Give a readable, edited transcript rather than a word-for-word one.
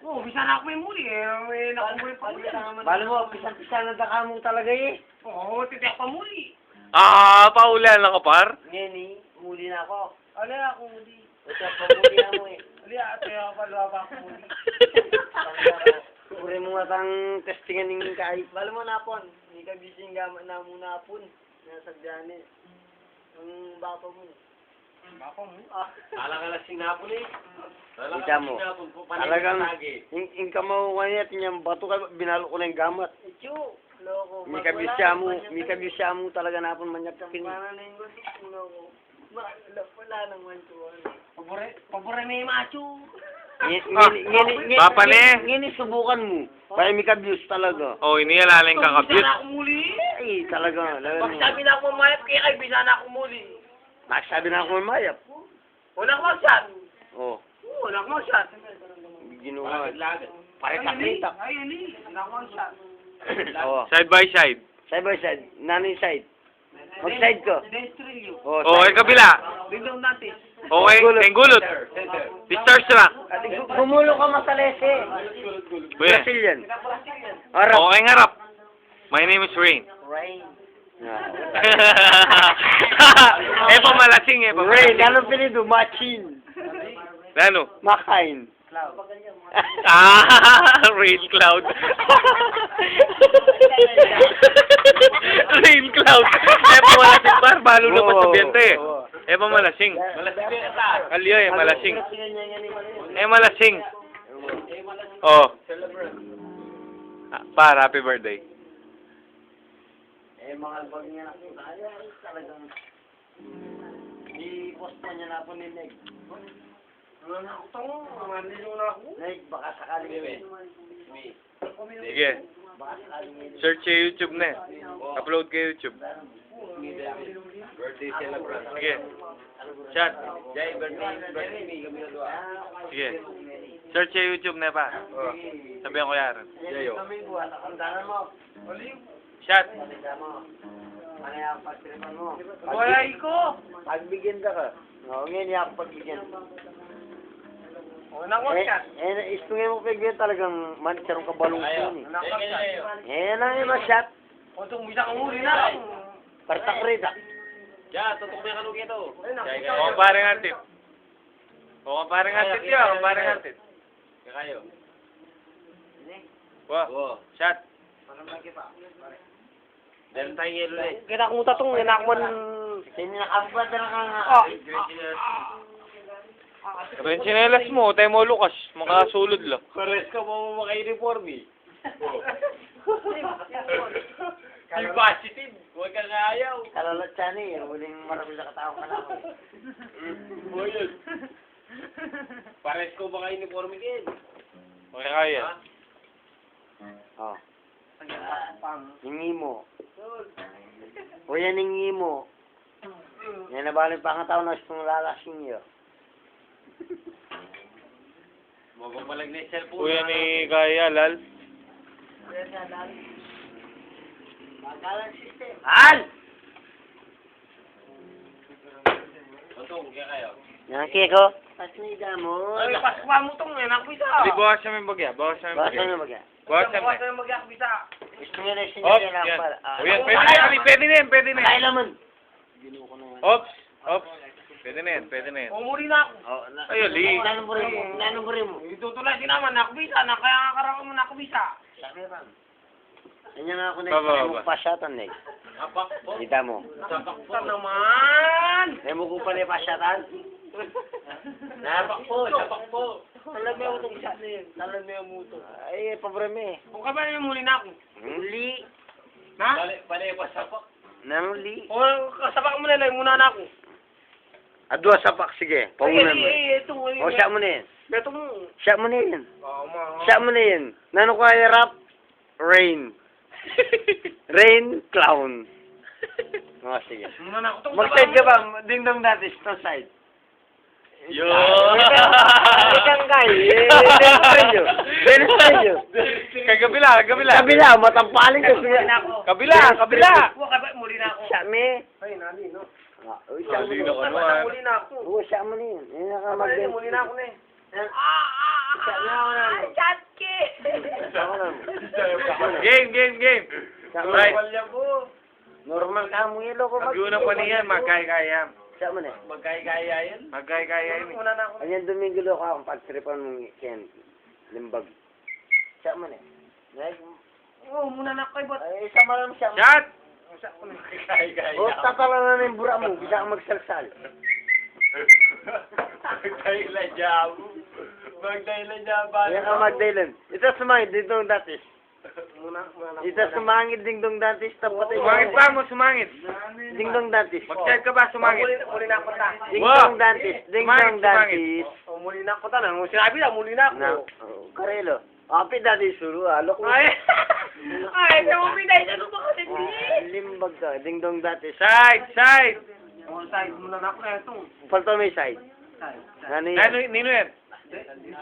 Oo, bisa na ako may muli eh. May nakumuli pa muli. Balo mo, pisan-pisan na daka mo talaga eh. Oo, titiyak pa muli. Paulan lang ka, par? Ngayon eh, muli na ako. Ano na ako muli? Ito, pamuli na mo eh. Ali, ate ako pala ba ako muli. Uri mo nga tang testingan ng kahit. Balo mo napon, hindi ka gising gaman na muna napon. Nasadyan eh. Ang bapa mo. Bako mo? Alakalasing na po eh. Kita mo. Talagang, yung kamaw kanya, tinyang bato ka, binalo ko na yung gamat. Echo, loko. May kabisya mo talaga napon manyak kapin. Para na yung gusto, loko. Wala naman to. Pabore na yung macho. Ngini subukan mo. Kaya may kabiyos talaga. Oh, inialaling ka Bisa kabiyot. na ako muli. Ay, talaga. Pag sabi na ako mamayap, kaya kay bisa na ako muli. Sabi na ako mayap. Wala ko shot. Oh, Wala ko shot. ginawa. Pare kapitak. Ayun eh. Wala ko shot. Oh, Side by side. side by side. Nanay side. Mag-side ko. Destrilyo. Oh, Oh, ay kabila. Biglang natin. Okay, tengulot. Starstruck. Gumulo ka masalese. Kuya. Brazilian. Arap. Okay, harap. My name is Rain. Rain. Pamalasing eh. Rain. Anong pinido? Machin. Ano? Makain. Rain cloud. Rain cloud. Pamalasing par, balo na pasabiente eh. Pamalasing. Aliyo eh, malasing. Malasing. Oh. Par, happy birthday. Mga albag niya na talagang i-post pa niya na po ni Neg. Wala na ako tango. Manilong na ako. Neg, baka sakaling Sige. baka sakaling Search sa YouTube na eh. Upload kay YouTube. birthday celebrant. Sige. Chat. Jay, birthday me, kami na doon. Sige. Search sa YouTube na pa. Sabihan ko yaran. Jay, kami buwan, nakandanan mo. Chat. Nakandanan mo. Ano yung pagtiripan mo? Wala ko. Pagbigyan ka ka. Oo, ngayon yung pagbigyan. Wala ko shot. Istungin mo pagbigyan talagang manicharong kabalong ko ni. Wala ko shot. Na yung shot. O itong bisa kang muli na. Partak reda. O, parang artit. O, parang artit yun. Parang artit. Kayo. Wow. Chat. Dahil tayo yelo na eh. Kaya akong tatong, inakman. Sinakabad na ka nga. Rin sinelas mo, tayo mo Lucas. Makasulod lang. Pares ka mo maka-uniform eh. Yung positive. Huwag kang ayaw. Kalalot siya ni, huling marami na katao ka lang. Boyod. Pares ko maka-uniform din. Okay, kaya. Oh. Hingi mo. O yan hingi mo. Yan na balik pa nga tao na itong lalasing niyo. Mapapalag na yung cellphone. Kuya ni Kaya, lal. Magalang system. Al! Totoo, kaya kayo. Yan kiko. Pasnida mo. Ay, paswa mo itong, inakbisa. Hindi, bawas namin bagya. Bawas namin Bawas bagya. na magya. Bawas namin. Bawas na mag-akbisa. Gusto nyo na yung Ops, sinigyan yan. na pala. O yan, pwede na yan. Pwede na yan, pwede na yan. Kaya naman. Ops, ops. Pwede na yan, pwede na yan. Umuri na ako. Ayun, li. Nanumburin mo. Itutulasin naman, nakbisa. Kaya nga karawin mo nakbisa. Kanya nga ako na Baba, yung baba. pasyatan eh. Kita mo. Sa naman. Kaya mo kung pala yung pasyatan. Sapak po. Alam mo yung itong isa na yun. Alam mo yung muto. Ay, pabreme. Kung ka ba naman muli na ako? Nangli. Na? Pala pa sapak. Nangli. O, kasapak mo na lang. Muna na ako. Adwa sapak, sige. Paunan mo. Ito. O, siya mo na yan. Ito mo. Siya mo na yan. Ma. Siya mo na yan. Nano kaya rap? Rain. Rain, clown. O, sige. Muna na ako. Mag-side ka ba? Ding-dong natin, to side. Yo! Ikang guy. Venus tayo. Kabila. Kabila, matampaling ko. Kabila. Muli na ako. Siya me. Ay, nali, no? Siya mo. Muli na Muli na ako. Oo, siya mo na yun. Yan ang Abay, mag-game. muli na ako na eh. Chatki! Game. Right. Normal ka mo yelo ko. Mag-una pa niyan, magkaya-kaya. Siya mo na. Magkaya-kaya yun eh. Muna na ako. Ayan, Domingo ko akong pagtripan mong Ken. Limbag. Siya mo na. Oo, muna na ako ibot. Ay, isa mo lang siya. Shot! O, tatala na ng bura mo. Bisa ka magsalsal. Yan ka magdailan. Ito sumangit, dingdong datis. Muna na. Ito sumangit, dingdong datis. Tapat Sumangit pa mo, sumangit. Dingdong datis. Mag-chat ka ba, sumangit? Muli na ako ta. Dingdong datis. Dingdong Sumangit. datis. Oh, muli na ako ta. Nang sinabi na, muli na ako. Na, Karelo. Apit dati suru, alok mo. Ay, namumintay sa lupa ko Limbag ka, dingdong datis. Side! Oh, side, muna na ako na ito. Palto may side. Side. Ano yan? Nino yan? Dito